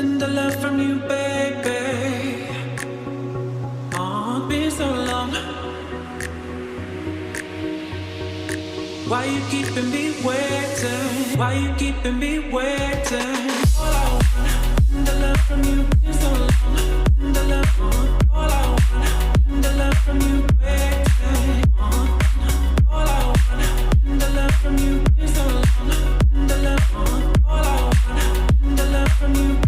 tender love from you, baby. Oh, it's been so long. Why you keeping me waiting? Why you keeping me waiting? All I want, tender love from you, been so long. Tender love, all I want, tender love from you, waiting. All I want, tender love from you, been so long. Tender love, all I want, tender love from you.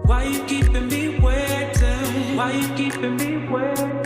Why you keeping me waiting? Why you keeping me waiting?